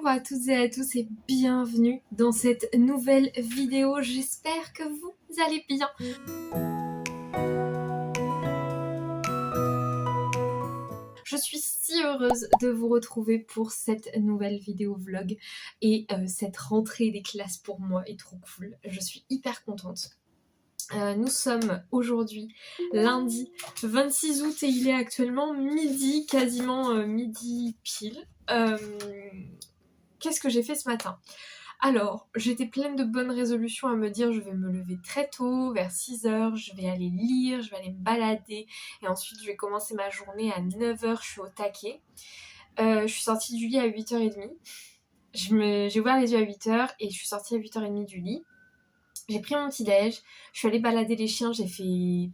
Bonjour à toutes et à tous et bienvenue dans cette nouvelle vidéo. J'espère que vous allez bien. Je suis si heureuse de vous retrouver pour cette nouvelle vidéo vlog et cette rentrée des classes pour moi est trop cool. Je suis hyper contente. Nous sommes aujourd'hui lundi 26 août et il est actuellement midi, quasiment midi pile. Qu'est-ce que j'ai fait ce matin ? Alors, j'étais pleine de bonnes résolutions à me dire je vais me lever très tôt, vers 6h, je vais aller lire, je vais aller me balader et ensuite je vais commencer ma journée à 9h, je suis au taquet. Je suis sortie du lit à 8h30. J'ai ouvert les yeux à 8h et je suis sortie à 8h30 du lit. J'ai pris mon petit déj, je suis allée balader les chiens, j'ai fait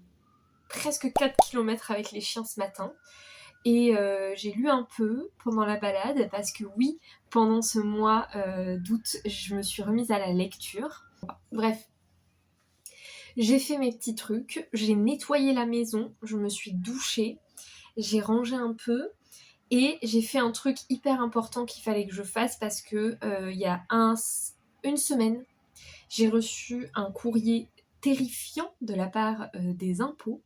presque 4 km avec les chiens ce matin. Et j'ai lu un peu pendant la balade parce que oui, pendant ce mois d'août, je me suis remise à la lecture. Bref, j'ai fait mes petits trucs, j'ai nettoyé la maison, je me suis douchée, j'ai rangé un peu et j'ai fait un truc hyper important qu'il fallait que je fasse parce que il y a une semaine, j'ai reçu un courrier terrifiant de la part des impôts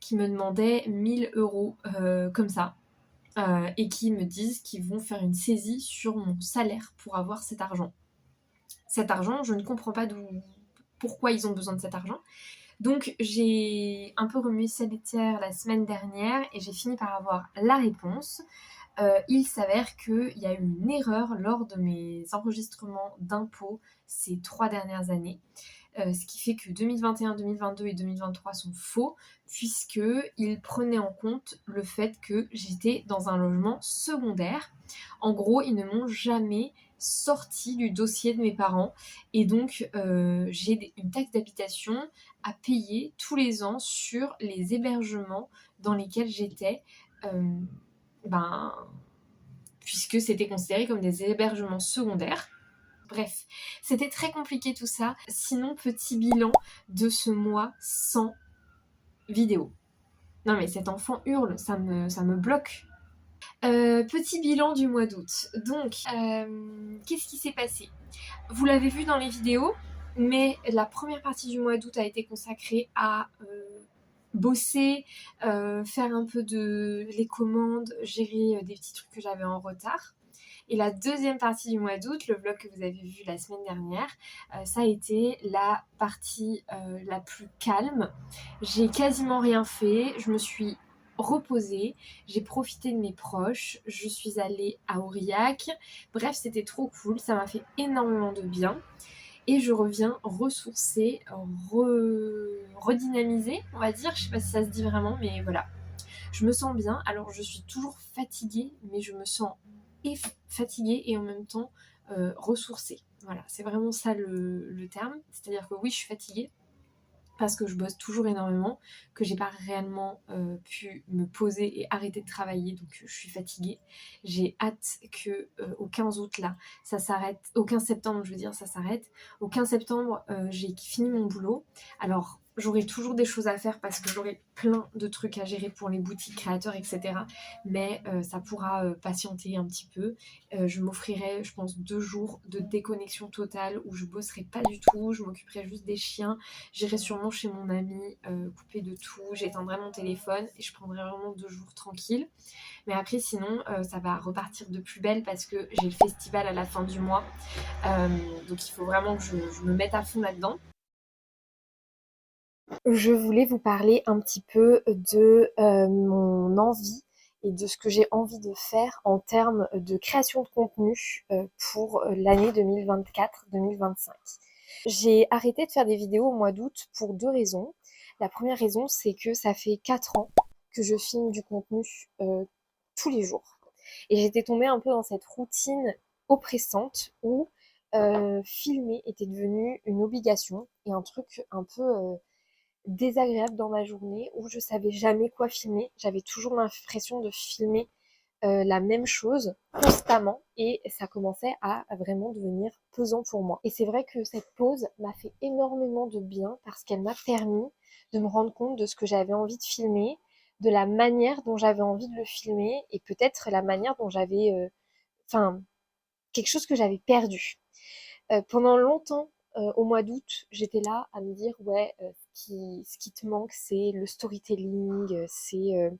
qui me demandaient 1 000 € comme ça. Et qui me disent qu'ils vont faire une saisie sur mon salaire pour avoir cet argent. Cet argent, je ne comprends pas pourquoi ils ont besoin de cet argent. Donc j'ai un peu remué ciel et terre la semaine dernière et j'ai fini par avoir la réponse. Il s'avère qu'il y a eu une erreur lors de mes enregistrements d'impôts ces 3 dernières années. Ce qui fait que 2021, 2022 et 2023 sont faux, puisqu'ils prenaient en compte le fait que j'étais dans un logement secondaire. En gros, ils ne m'ont jamais sorti du dossier de mes parents, et donc j'ai une taxe d'habitation à payer tous les ans sur les hébergements dans lesquels j'étais, puisque c'était considéré comme des hébergements secondaires. Bref, c'était très compliqué tout ça. Sinon, petit bilan de ce mois sans vidéo. Non mais cet enfant hurle, ça me bloque. Petit bilan du mois d'août. Donc, qu'est-ce qui s'est passé ? Vous l'avez vu dans les vidéos, mais la première partie du mois d'août a été consacrée à bosser, faire un peu les commandes, gérer des petits trucs que j'avais en retard. Et la deuxième partie du mois d'août, le vlog que vous avez vu la semaine dernière, ça a été la partie la plus calme. J'ai quasiment rien fait, je me suis reposée, j'ai profité de mes proches, je suis allée à Aurillac. Bref, c'était trop cool, ça m'a fait énormément de bien. Et je reviens ressourcée, redynamisée, on va dire. Je sais pas si ça se dit vraiment, mais voilà. Je me sens bien. Alors, je suis toujours fatiguée, mais je me sens fatiguée et en même temps ressourcée. Voilà, c'est vraiment ça le terme. C'est-à-dire que oui, je suis fatiguée parce que je bosse toujours énormément, que j'ai pas réellement pu me poser et arrêter de travailler, donc je suis fatiguée. J'ai hâte que au 15 août là, ça s'arrête, au 15 septembre je veux dire, ça s'arrête. Au 15 septembre, j'ai fini mon boulot. Alors, j'aurai toujours des choses à faire parce que j'aurai plein de trucs à gérer pour les boutiques créateurs, etc. Mais ça pourra patienter un petit peu. Je m'offrirai, je pense, 2 jours de déconnexion totale où je bosserai pas du tout, je m'occuperai juste des chiens. J'irai sûrement chez mon ami, couper de tout, j'éteindrai mon téléphone et je prendrai vraiment 2 jours tranquilles. Mais après sinon, ça va repartir de plus belle parce que j'ai le festival à la fin du mois. Donc il faut vraiment que je me mette à fond là-dedans. Je voulais vous parler un petit peu de mon envie et de ce que j'ai envie de faire en termes de création de contenu pour l'année 2024-2025. J'ai arrêté de faire des vidéos au mois d'août pour 2 raisons. La première raison, c'est que ça fait 4 ans que je filme du contenu tous les jours. Et j'étais tombée un peu dans cette routine oppressante où filmer était devenu une obligation et un truc un peu désagréable dans ma journée où je savais jamais quoi filmer. J'avais toujours l'impression de filmer la même chose constamment et ça commençait à vraiment devenir pesant pour moi. Et c'est vrai que cette pause m'a fait énormément de bien parce qu'elle m'a permis de me rendre compte de ce que j'avais envie de filmer, de la manière dont j'avais envie de le filmer et peut-être la manière dont j'avais quelque chose que j'avais perdu. Pendant longtemps, au mois d'août, j'étais là à me dire ouais, ce qui te manque, c'est le storytelling, c'est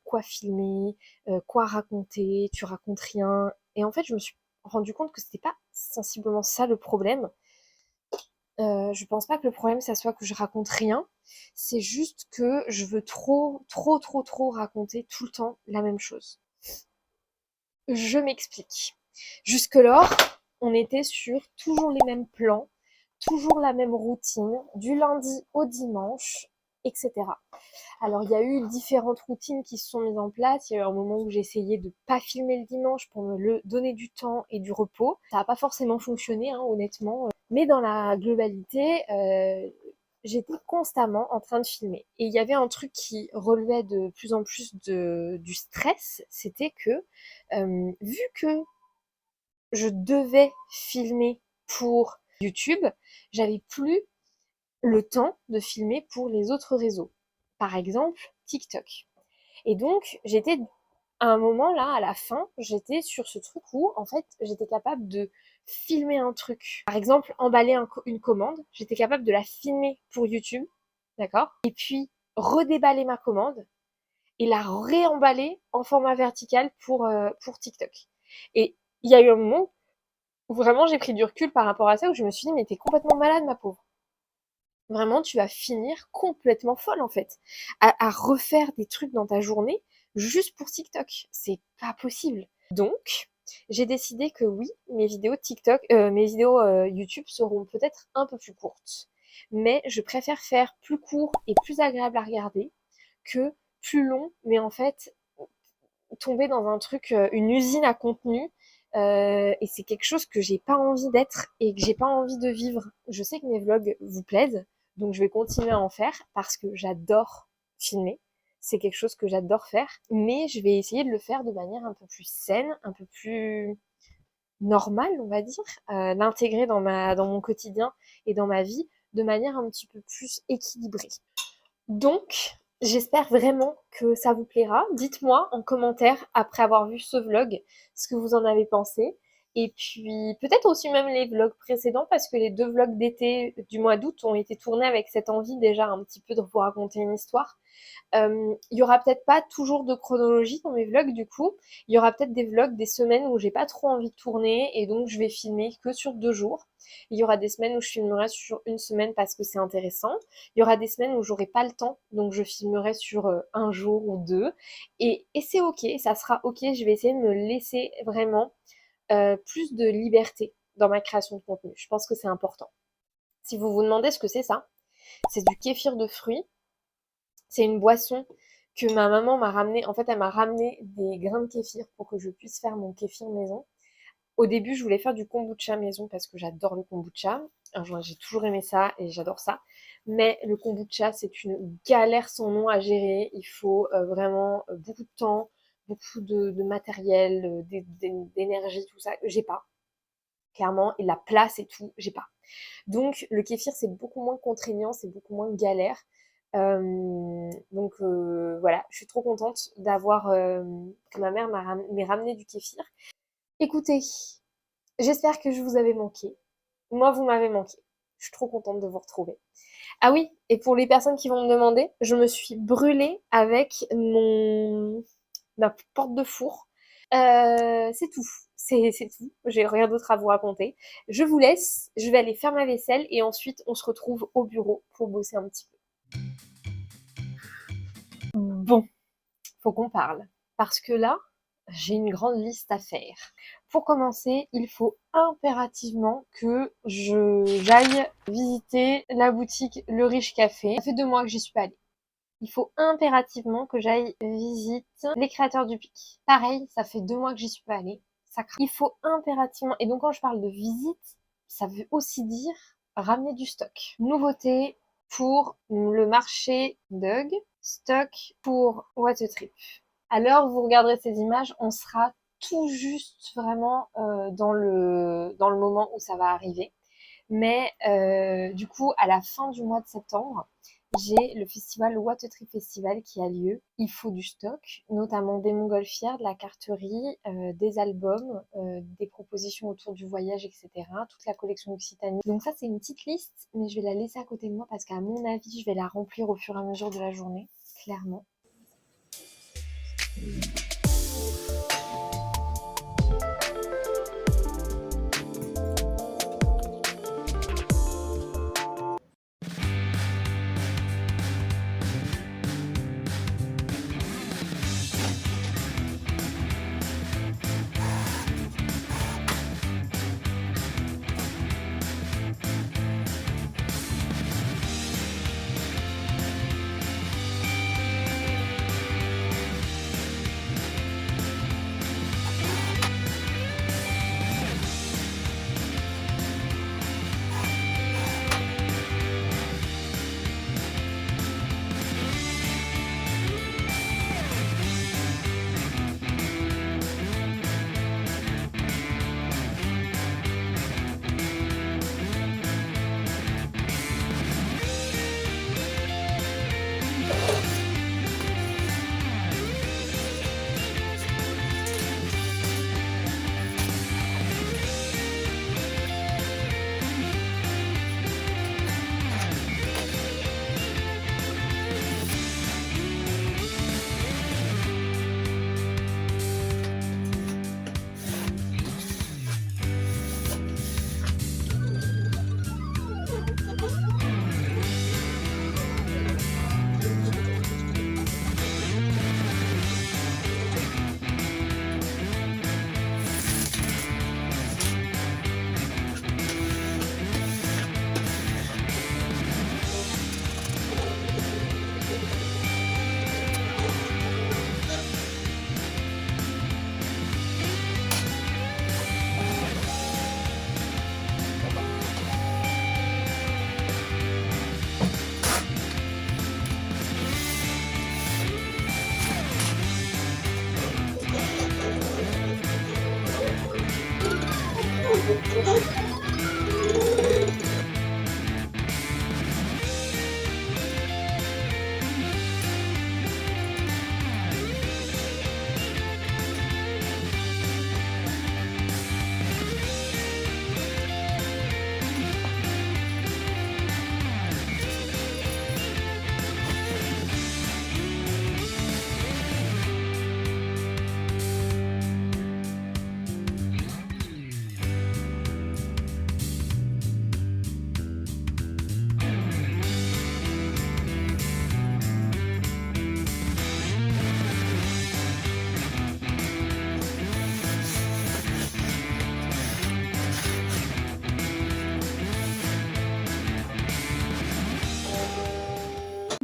quoi filmer, quoi raconter, tu racontes rien. Et en fait, je me suis rendu compte que c'était pas sensiblement ça le problème. Je pense pas que le problème ça soit que je raconte rien, c'est juste que je veux trop raconter tout le temps la même chose. Je m'explique. Jusque-là, on était sur toujours les mêmes plans, toujours la même routine, du lundi au dimanche, etc. Alors, il y a eu différentes routines qui se sont mises en place. Il y a eu un moment où j'ai essayé de pas filmer le dimanche pour me donner du temps et du repos. Ça n'a pas forcément fonctionné, hein, honnêtement. Mais dans la globalité, j'étais constamment en train de filmer. Et il y avait un truc qui relevait de plus en plus du stress, c'était que vu que je devais filmer pour YouTube, j'avais plus le temps de filmer pour les autres réseaux. Par exemple, TikTok. Et donc, j'étais à un moment là, à la fin, j'étais sur ce truc où, en fait, j'étais capable de filmer un truc. Par exemple, emballer une commande, j'étais capable de la filmer pour YouTube, d'accord? Et puis, redéballer ma commande et la réemballer en format vertical pour TikTok. Et il y a eu un moment où vraiment j'ai pris du recul par rapport à ça, où je me suis dit, mais t'es complètement malade, ma pauvre. Vraiment, tu vas finir complètement folle en fait, à refaire des trucs dans ta journée juste pour TikTok. C'est pas possible. Donc, j'ai décidé que oui, mes vidéos TikTok, mes vidéos YouTube seront peut-être un peu plus courtes, mais je préfère faire plus court et plus agréable à regarder que plus long, mais en fait tomber dans un truc, une usine à contenu. Et c'est quelque chose que j'ai pas envie d'être et que j'ai pas envie de vivre. Je sais que mes vlogs vous plaisent, donc je vais continuer à en faire parce que j'adore filmer. C'est quelque chose que j'adore faire, mais je vais essayer de le faire de manière un peu plus saine, un peu plus normale, on va dire, l'intégrer dans mon quotidien et dans ma vie de manière un petit peu plus équilibrée. Donc, j'espère vraiment que ça vous plaira. Dites-moi en commentaire, après avoir vu ce vlog, ce que vous en avez pensé. Et puis, peut-être aussi même les vlogs précédents, parce que les 2 vlogs d'été du mois d'août ont été tournés avec cette envie déjà un petit peu de vous raconter une histoire. Il y aura peut-être pas toujours de chronologie dans mes vlogs du coup. Il y aura peut-être des vlogs des semaines où j'ai pas trop envie de tourner et donc je vais filmer que sur 2 jours. Il y aura des semaines où je filmerai sur une semaine parce que c'est intéressant. Il y aura des semaines où j'aurai pas le temps, donc je filmerai sur un jour ou 2. Et c'est ok, ça sera ok. Je vais essayer de me laisser vraiment plus de liberté dans ma création de contenu. Je pense que c'est important. Si vous vous demandez ce que c'est ça, c'est du kéfir de fruits. C'est une boisson que ma maman m'a ramené. En fait, elle m'a ramené des grains de kéfir pour que je puisse faire mon kéfir maison. Au début, je voulais faire du kombucha maison parce que j'adore le kombucha. J'ai toujours aimé ça et j'adore ça. Mais le kombucha, c'est une galère sans nom à gérer. Il faut vraiment beaucoup de temps, beaucoup de matériel, d'énergie, tout ça. J'ai pas, clairement. Et la place et tout, j'ai pas. Donc le kéfir c'est beaucoup moins contraignant, c'est beaucoup moins galère. Voilà, je suis trop contente d'avoir que ma mère m'ait ramené du kéfir. Écoutez, j'espère que je vous avais manqué. Moi, vous m'avez manqué. Je suis trop contente de vous retrouver. Ah oui, et pour les personnes qui vont me demander, je me suis brûlée avec ma porte de four. C'est tout. C'est tout. J'ai rien d'autre à vous raconter. Je vous laisse. Je vais aller faire ma vaisselle et ensuite on se retrouve au bureau pour bosser un petit peu. Bon, faut qu'on parle. Parce que là, j'ai une grande liste à faire. Pour commencer, il faut impérativement que j'aille visiter la boutique Le Riche Café. Ça fait 2 mois que j'y suis pas allée. Il faut impérativement que j'aille visiter les créateurs du pic. Pareil, ça fait 2 mois que j'y suis pas allée. Ça craint. Il faut impérativement, et donc quand je parle de visite, ça veut aussi dire ramener du stock. Nouveauté pour le marché Dug, stock pour What a Trip. À l'heure où vous regarderez ces images, on sera tout juste vraiment dans le moment où ça va arriver. Mais du coup, à la fin du mois de septembre, j'ai le festival What a Trip Festival qui a lieu. Il faut du stock, notamment des montgolfières, de la carterie, des albums, des propositions autour du voyage, etc. Toute la collection Occitanie. Donc ça, c'est une petite liste, mais je vais la laisser à côté de moi parce qu'à mon avis, je vais la remplir au fur et à mesure de la journée, clairement.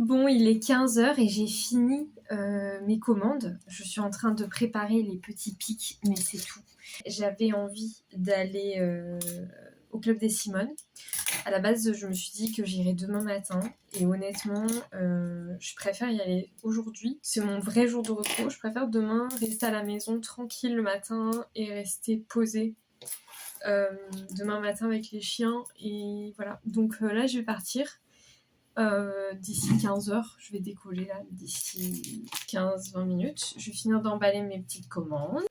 Bon, il est 15h et j'ai fini mes commandes. Je suis en train de préparer les petits pics, mais c'est tout. J'avais envie d'aller au Club des Simones. À la base, je me suis dit que j'irais demain matin. Et honnêtement, je préfère y aller aujourd'hui. C'est mon vrai jour de repos. Je préfère demain rester à la maison tranquille le matin et rester posée demain matin avec les chiens. Et voilà. Donc là, je vais partir. D'ici 15h, je vais décoller là, d'ici 15-20 minutes. Je vais finir d'emballer mes petites commandes.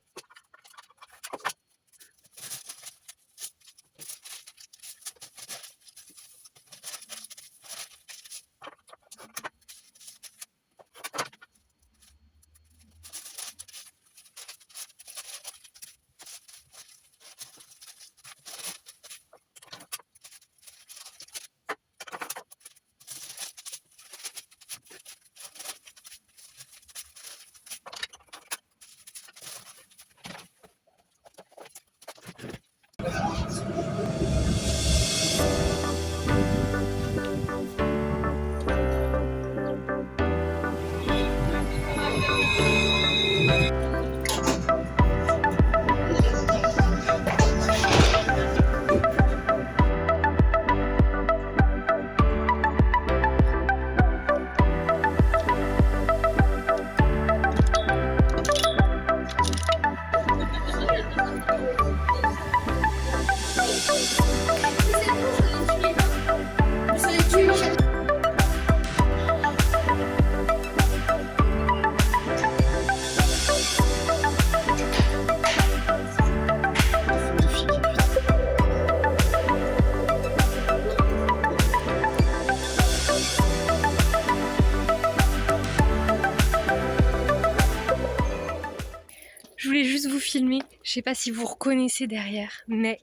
juste vous filmer. Je sais pas si vous reconnaissez derrière, mais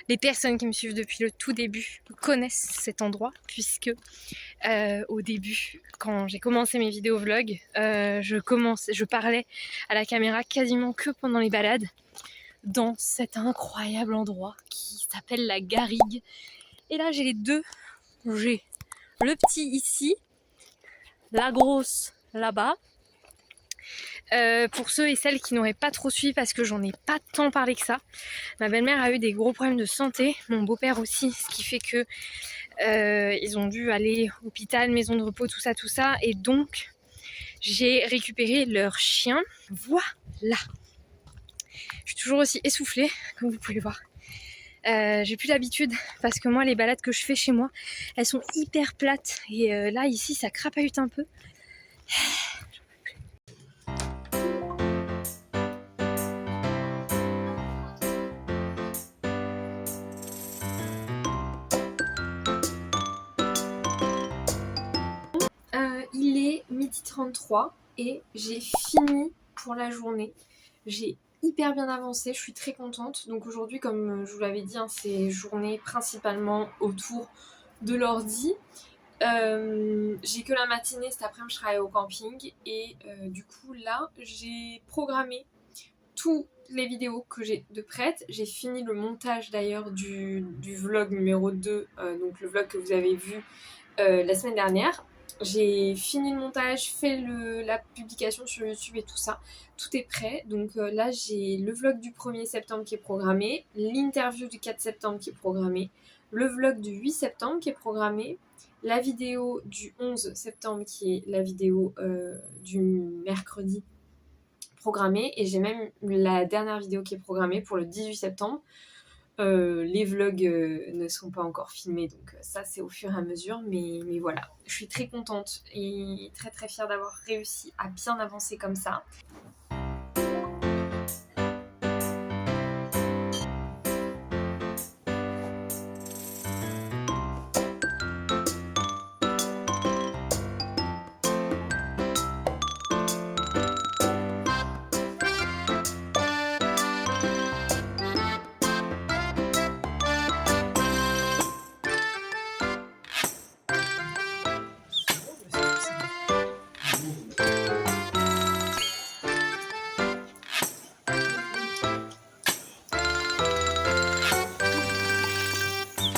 les personnes qui me suivent depuis le tout début connaissent cet endroit, puisque au début, quand j'ai commencé mes vidéos vlogs, je parlais à la caméra quasiment que pendant les balades dans cet incroyable endroit qui s'appelle la Garrigue. Et là j'ai les deux, j'ai le petit ici, la grosse là-bas. Pour ceux et celles qui n'auraient pas trop suivi, parce que j'en ai pas tant parlé que ça, ma belle-mère a eu des gros problèmes de santé, mon beau-père aussi, ce qui fait que ils ont dû aller hôpital, maison de repos, tout ça, et donc j'ai récupéré leur chien. Voilà. Je suis toujours aussi essoufflée, comme vous pouvez voir. J'ai plus l'habitude parce que moi les balades que je fais chez moi, elles sont hyper plates et là ici ça crapahute un peu. Il est 12h33 et j'ai fini pour la journée. J'ai hyper bien avancé, je suis très contente. Donc aujourd'hui, comme je vous l'avais dit, hein, c'est journée principalement autour de l'ordi. J'ai que la matinée, cet après-midi je travaille au camping et du coup là j'ai programmé toutes les vidéos que j'ai de prêtes. J'ai fini le montage d'ailleurs du vlog numéro 2, donc le vlog que vous avez vu la semaine dernière. J'ai fini le montage, fait la publication sur YouTube et tout ça. Tout est prêt. Donc là, j'ai le vlog du 1er septembre qui est programmé, l'interview du 4 septembre qui est programmée, le vlog du 8 septembre qui est programmé, la vidéo du 11 septembre qui est la vidéo du mercredi programmée. Et j'ai même la dernière vidéo qui est programmée pour le 18 septembre. Les vlogs ne sont pas encore filmés, donc ça c'est au fur et à mesure, mais voilà, je suis très contente et très très fière d'avoir réussi à bien avancer comme ça.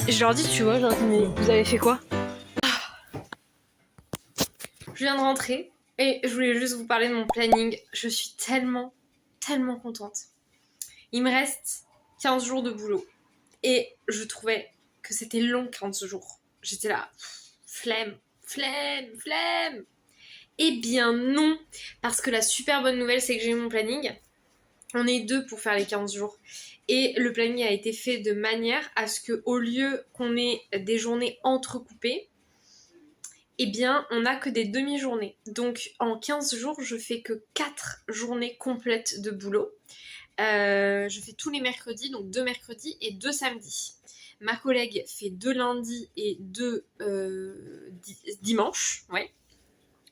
Je leur dis, tu vois, genre, mais vous avez fait quoi? Je viens de rentrer et je voulais juste vous parler de mon planning. Je suis tellement contente. Il me reste 15 jours de boulot et je trouvais que c'était long 15 jours. J'étais là, flemme. Eh bien non, parce que la super bonne nouvelle c'est que j'ai eu mon planning. On est 2 pour faire les 15 jours. Et le planning a été fait de manière à ce qu'au lieu qu'on ait des journées entrecoupées, eh bien, on n'a que des demi-journées. Donc, en 15 jours, je fais que 4 journées complètes de boulot. Je fais tous les mercredis, donc 2 mercredis et 2 samedis. Ma collègue fait 2 lundis et 2 dimanches. Ouais.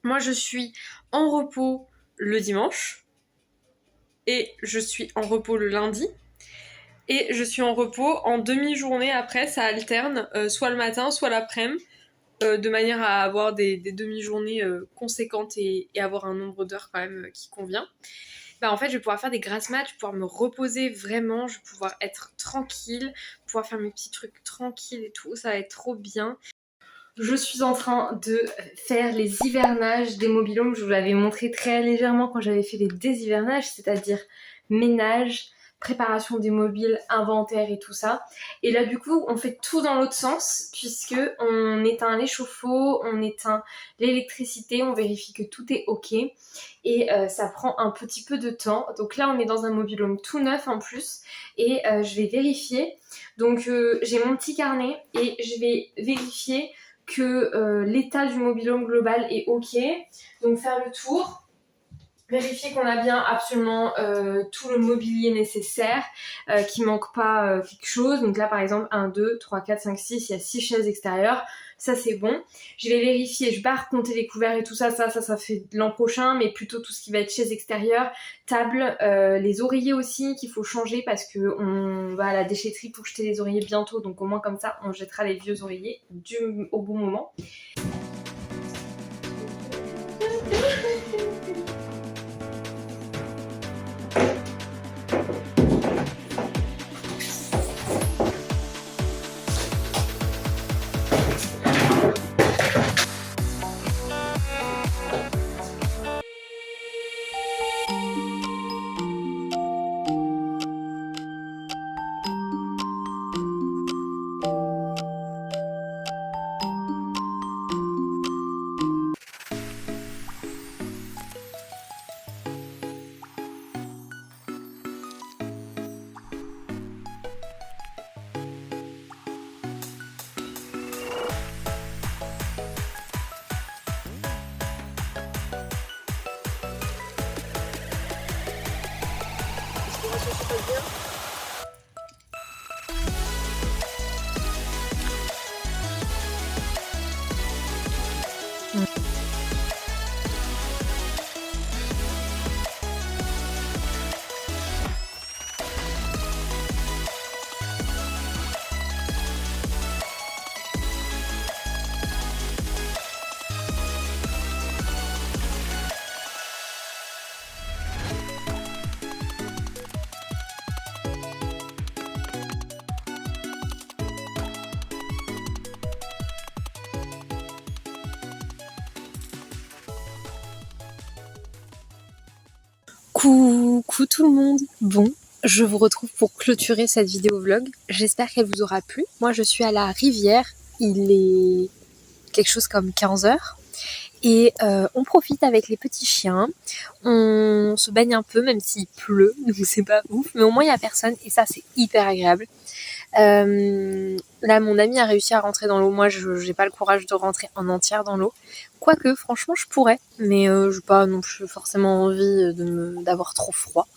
Moi, je suis en repos le dimanche. Et je suis en repos le lundi. Et je suis en repos en demi-journée après, ça alterne, soit le matin, soit l'après-midi, de manière à avoir des demi-journées conséquentes et avoir un nombre d'heures quand même qui convient. Bah en fait, je vais pouvoir faire des grasses mat, je vais pouvoir me reposer vraiment, je vais pouvoir être tranquille, pouvoir faire mes petits trucs tranquilles et tout, ça va être trop bien. Je suis en train de faire les hivernages des mobil-homes. Je vous l'avais montré très légèrement quand j'avais fait les déshivernages, c'est-à-dire ménage, préparation des mobiles, inventaire et tout ça. Et là du coup on fait tout dans l'autre sens puisque on éteint les chauffe-eau, on éteint l'électricité, on vérifie que tout est ok et ça prend un petit peu de temps. Donc là on est dans un mobil-home tout neuf en plus et je vais vérifier. Donc j'ai mon petit carnet et je vais vérifier que l'état du mobil-home global est ok. Donc faire le tour, Vérifier qu'on a bien absolument tout le mobilier nécessaire, qu'il manque pas quelque chose. Donc là par exemple 1, 2, 3, 4, 5, 6, il y a 6 chaises extérieures, ça c'est bon. Je vais vérifier, je vais pas recompter les couverts et tout ça, ça fait l'an prochain, mais plutôt tout ce qui va être chaises extérieures, table, les oreillers aussi qu'il faut changer parce que on va à la déchetterie pour jeter les oreillers bientôt, donc au moins comme ça on jettera les vieux oreillers au bon moment. Coucou tout le monde. Bon, je vous retrouve pour clôturer cette vidéo vlog. J'espère qu'elle vous aura plu. Moi je suis à la rivière, il est quelque chose comme 15h et on profite avec les petits chiens. On se baigne un peu même s'il pleut, donc c'est pas ouf, mais au moins il n'y a personne et ça c'est hyper agréable. Là mon ami a réussi à rentrer dans l'eau, moi j'ai pas le courage de rentrer en entière dans l'eau, quoique franchement je pourrais, mais j'ai pas non plus forcément envie d'avoir trop froid.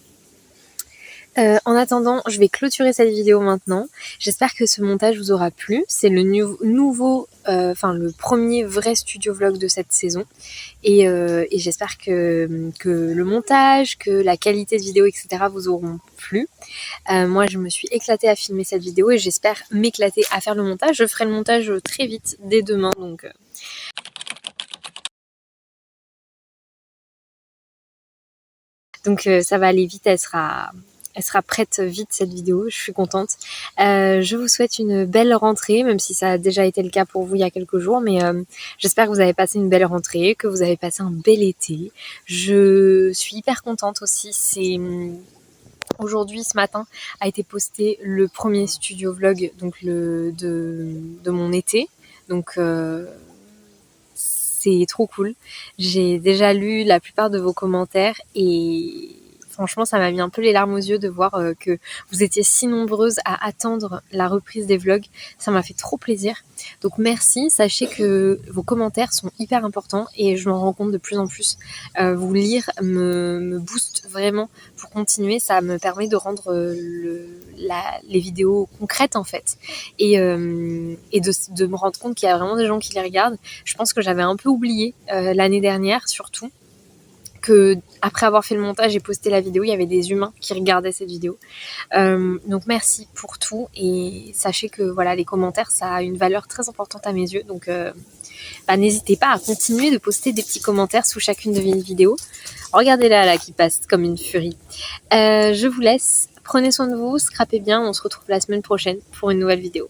En attendant, je vais clôturer cette vidéo maintenant. J'espère que ce montage vous aura plu. C'est le le premier vrai studio vlog de cette saison. Et j'espère que le montage, que la qualité de vidéo, etc. vous auront plu. Moi, je me suis éclatée à filmer cette vidéo et j'espère m'éclater à faire le montage. Je ferai le montage très vite, dès demain. Donc ça va aller vite, elle sera prête vite cette vidéo, je suis contente. Je vous souhaite une belle rentrée, même si ça a déjà été le cas pour vous il y a quelques jours, mais j'espère que vous avez passé une belle rentrée, que vous avez passé un bel été. Je suis hyper contente aussi, aujourd'hui, ce matin, a été posté le premier studio vlog donc de mon été. Donc c'est trop cool. J'ai déjà lu la plupart de vos commentaires et franchement, ça m'a mis un peu les larmes aux yeux de voir que vous étiez si nombreuses à attendre la reprise des vlogs. Ça m'a fait trop plaisir. Donc merci, sachez que vos commentaires sont hyper importants et je m'en rends compte de plus en plus. Vous lire me booste vraiment pour continuer. Ça me permet de rendre les vidéos concrètes en fait. Et de me rendre compte qu'il y a vraiment des gens qui les regardent. Je pense que j'avais un peu oublié l'année dernière surtout. Que après avoir fait le montage et posté la vidéo, il y avait des humains qui regardaient cette vidéo. Donc merci pour tout et sachez que voilà, les commentaires, ça a une valeur très importante à mes yeux. Donc n'hésitez pas à continuer de poster des petits commentaires sous chacune de mes vidéos. Regardez-la là qui passe comme une furie. Je vous laisse, prenez soin de vous, scrapez bien, on se retrouve la semaine prochaine pour une nouvelle vidéo.